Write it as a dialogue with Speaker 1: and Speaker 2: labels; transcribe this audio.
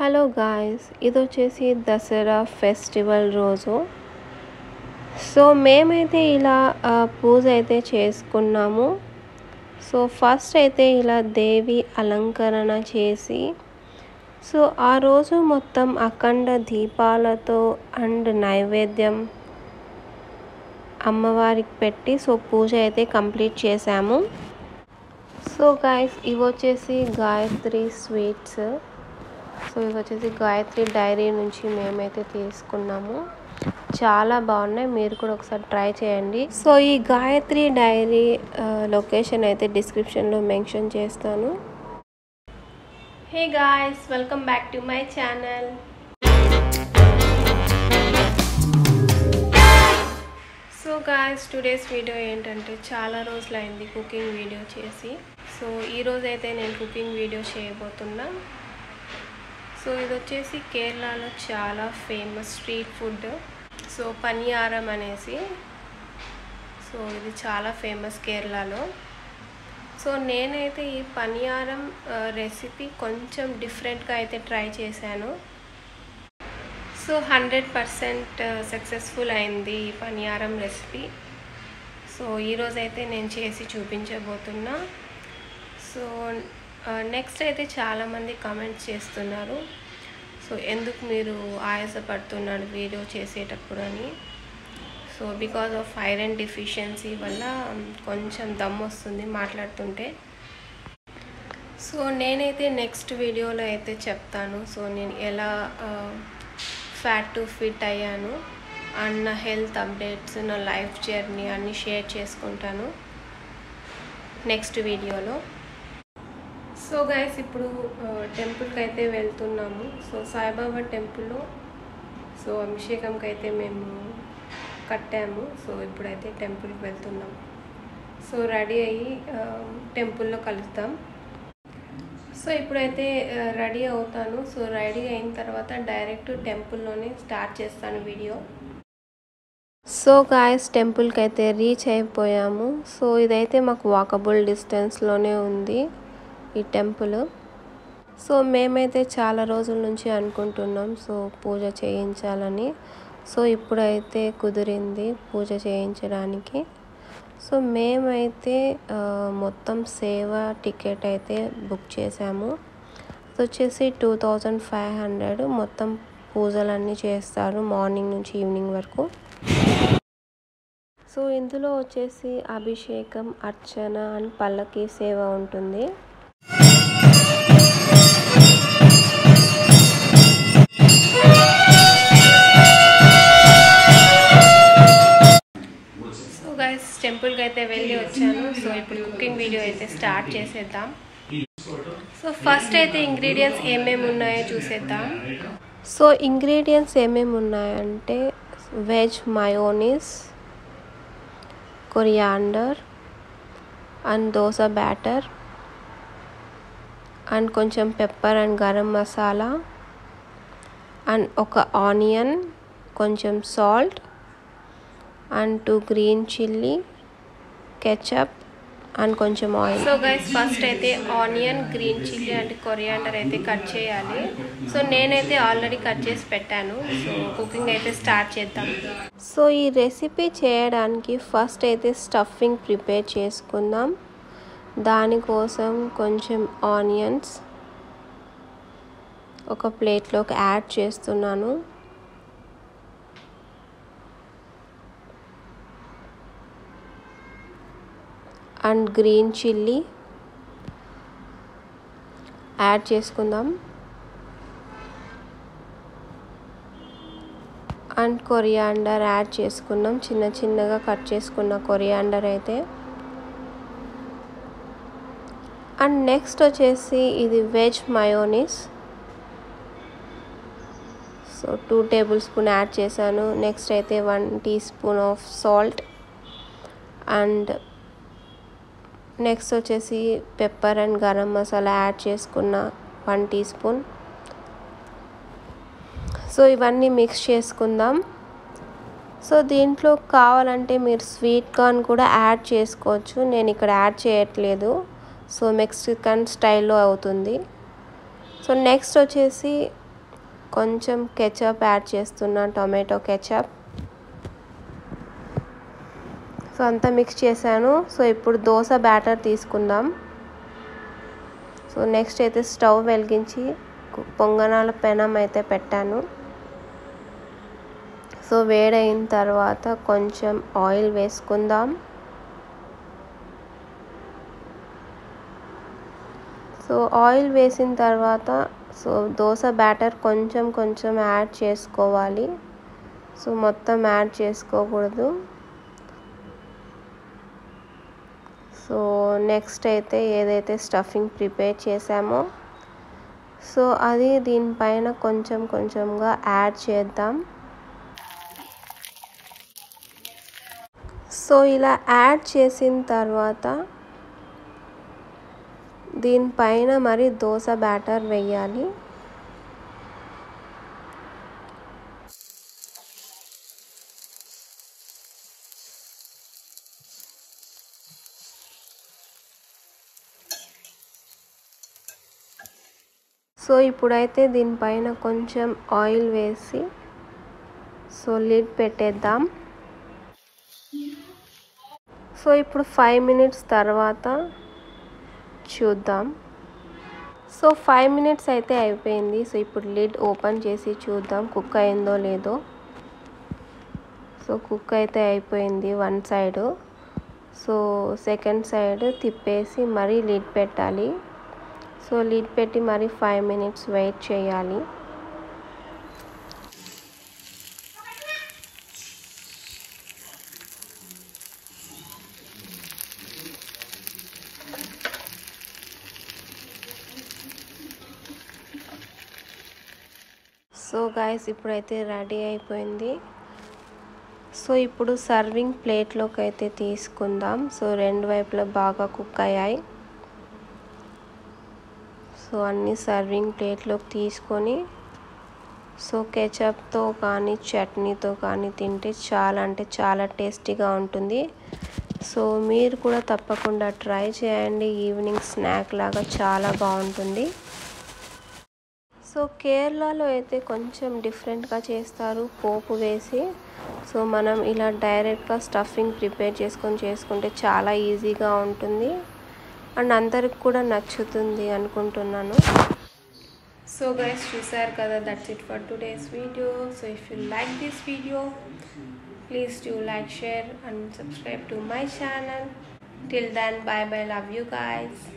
Speaker 1: Hello guys, ఇది వచ్చేసి Dasara festival రోజు. సో మేమైతే ఇలా పూజ అయితే చేసుకున్నాము. సో ఫస్ట్ అయితే ఇలా దేవి అలంకరణ చేసి సో ఆ రోజు మొత్తం అఖండ దీపాలతో అండ్ నైవేద్యం అమ్మవారికి పెట్టి సో పూజ అయితే కంప్లీట్ చేసాము. సో గాయ్స్, ఇవి వచ్చేసి గాయత్రి స్వీట్స్. సో ఇవి వచ్చేసి గాయత్రి డైరీ నుంచి మేమైతే తీసుకున్నాము. చాలా బాగున్నాయి, మీరు కూడా ఒకసారి ట్రై చేయండి. సో ఈ గాయత్రి డైరీ లొకేషన్ అయితే డిస్క్రిప్షన్లో మెన్షన్ చేస్తాను. Hey guys, welcome back to my channel. So guys, today's video ఏంటంటే చాలా రోజులైంది కుకింగ్ వీడియో చేసి. సో ఈరోజు అయితే నేను కుకింగ్ వీడియో చేయబోతున్నా. సో ఇది వచ్చేసి కేరళలో చాలా famous street food. So paniyaram అనేసి, సో ఇది చాలా ఫేమస్ కేరళలో. సో నేనైతే ఈ పనియారం రెసిపీ కొంచెం డిఫరెంట్గా అయితే ట్రై చేశాను. సో 100% సక్సెస్ఫుల్ అయింది ఈ పనియారం రెసిపీ. సో ఈరోజైతే నేను చేసి చూపించబోతున్నా. సో నెక్స్ట్ అయితే చాలామంది కామెంట్స్ చేస్తున్నారు, సో ఎందుకు మీరు ఆయాసపడుతున్నారు వీడియో చేసేటప్పుడు అని. So because of iron deficiency వల్ల కొంచెం దమ్ వస్తుంది మాట్లాడుతుంటే. సో నేనైతే నెక్స్ట్ వీడియోలో అయితే చెప్తాను సో నేను ఎలా ఫ్యాట్ టు ఫిట్ అయ్యాను అండ్ నా హెల్త్ అప్డేట్స్, నా లైఫ్ జర్నీ అన్నీ షేర్ చేసుకుంటాను నెక్స్ట్ వీడియోలో. సో గైస్, ఇప్పుడు టెంపుల్కి అయితే వెళ్తున్నాము. సో సాయిబాబా టెంపుల్లో సో అభిషేకంకి అయితే మేము కట్టాము. సో ఇప్పుడైతే టెంపుల్కి వెళ్తున్నాం. సో రెడీ అయ్యి టెంపుల్లో కలుద్దాం. సో ఇప్పుడైతే రెడీ అవుతాను. సో రెడీ అయిన తర్వాత డైరెక్ట్ టెంపుల్లోనే స్టార్ట్ చేస్తాను వీడియో. సో గాయస్, టెంపుల్కి అయితే రీచ్ అయిపోయాము. సో ఇదైతే మాకు వాకబుల్ డిస్టెన్స్లోనే ఉంది ఈ టెంపుల్. సో మేమైతే చాలా రోజుల నుంచి అనుకుంటున్నాం సో పూజ చేయించాలని. సో ఇప్పుడైతే కుదిరింది పూజ చేయించడానికి. సో మేమైతే మొత్తం సేవ టికెట్ అయితే బుక్ చేసాము. అది వచ్చేసి 2500. మొత్తం పూజలన్నీ చేస్తారు మార్నింగ్ నుంచి ఈవినింగ్ వరకు. సో ఇందులో వచ్చేసి అభిషేకం, అర్చన అండ్ పల్లకి సేవ ఉంటుంది. సో గైస్, టెంపుల్కి అయితే వెళ్ళి వచ్చాను. సో ఇప్పుడు కుకింగ్ వీడియో అయితే స్టార్ట్ చేసేద్దాం. సో ఫస్ట్ అయితే ఇంగ్రీడియంట్స్ ఏమేమి ఉన్నాయో చూసేద్దాం. సో ఇంగ్రీడియంట్స్ ఏమేమి ఉన్నాయంటే veg mayonnaise, coriander and dosa batter and కొంచెం pepper and garam masala and ఒక ఆనియన్, కొంచెం salt and 2 green chilli, ketchup and కొంచెం ఆయిల్. సో గైస్, ఫస్ట్ అయితే onion, green chilli and coriander అయితే కట్ చేయాలి. సో నేనైతే ఆల్రెడీ కట్ చేసి పెట్టాను. సో కుకింగ్ అయితే స్టార్ట్ చేద్దాం. సో ఈ రెసిపీ చేయడానికి ఫస్ట్ అయితే స్టఫింగ్ ప్రిపేర్ చేసుకుందాం. దానికోసం కొంచెం ఆనియన్స్ ఒక ప్లేట్లోకి యాడ్ చేస్తున్నాను. అండ్ గ్రీన్ చిల్లీ యాడ్ చేసుకుందాం. అండ్ కొరియాండర్ యాడ్ చేసుకుందాం. చిన్న చిన్నగా కట్ చేసుకున్న కొరియాండర్ అయితే. అండ్ నెక్స్ట్ వచ్చేసి ఇది veg mayonnaise. So 2 tablespoon add చేశాను. నెక్స్ట్ అయితే 1 teaspoon of salt and next వచ్చేసి pepper and garam masala add చేసుకున్న 1 టీ స్పూన్. సో ఇవన్నీ మిక్స్ చేసుకుందాం. సో దీంట్లో కావాలంటే మీరు స్వీట్ కార్న్ కూడా యాడ్ చేసుకోవచ్చు. నేను ఇక్కడ యాడ్ చేయట్లేదు. సో మెక్సికన్ స్టైల్లో అవుతుంది. సో నెక్స్ట్ వచ్చేసి కొంచెం కెచప్ యాడ్ చేస్తున్నా, టొమాటో కెచప్. సో అంతా మిక్స్ చేశాను. సో ఇప్పుడు దోశ బ్యాటర్ తీసుకుందాం. సో నెక్స్ట్ అయితే స్టవ్ వెలిగించి పొంగనాల పెనం అయితే పెట్టాను. సో వేడైన తర్వాత కొంచెం ఆయిల్ వేసుకుందాం. సో ఆయిల్ వేసిన తర్వాత సో దోశ బ్యాటర్ కొంచెం కొంచెం యాడ్ చేసుకోవాలి. సో మొత్తం యాడ్ చేసుకోకూడదు. సో నెక్స్ట్ అయితే ఏదైతే స్టఫింగ్ ప్రిపేర్ చేసామో సో అది దీనిపైన కొంచెం కొంచెంగా యాడ్ చేద్దాం. సో ఇలా యాడ్ చేసిన తర్వాత దీనిపైన మరి దోశ బ్యాటర్ వేయాలి. సో ఇప్పుడైతే దీనిపైన కొంచెం ఆయిల్ వేసి సో లిడ్ పెట్టేద్దాం. సో ఇప్పుడు 5 మినిట్స్ తర్వాత చూద్దాం. సో 5 మినిట్స్ అయితే అయిపోయింది. సో ఇప్పుడు లిడ్ ఓపెన్ చేసి చూద్దాం కుక్ అయిందో లేదో. సో కుక్ అయితే అయిపోయింది one side. So second side తిప్పేసి మరీ లిడ్ పెట్టాలి. సో లిడ్ పెట్టి మరి 5 మినిట్స్ వెయిట్ చేయాలి. సో గైస్ ఇప్పుడైతే రెడీ అయిపోయింది. సో ఇప్పుడు సర్వింగ్ ప్లేట్లోకి అయితే తీసుకుందాం. సో రెండు వైపులా బాగా కుక్ అయ్యాయి. సో అన్ని సర్వింగ్ ప్లేట్లోకి తీసుకొని సో కెచప్తో కానీ చట్నీతో కానీ తింటే చాలా అంటే చాలా టేస్టీగా ఉంటుంది. సో మీరు కూడా తప్పకుండా ట్రై చేయండి. ఈవినింగ్ స్నాక్ లాగా చాలా బాగుంటుంది. సో కేరళలో అయితే కొంచెం డిఫరెంట్గా చేస్తారు పోపు వేసి. సో మనం ఇలా డైరెక్ట్గా స్టఫింగ్ ప్రిపేర్ చేసుకుంటే చాలా ఈజీగా ఉంటుంది అండ్ అందరికి కూడా నచ్చుతుంది అనుకుంటున్నాను. సో గైస్ చూసారు కదా, that's it for today's video. So if you like this video please do like, share and subscribe to my channel. Till then, bye bye, love you guys.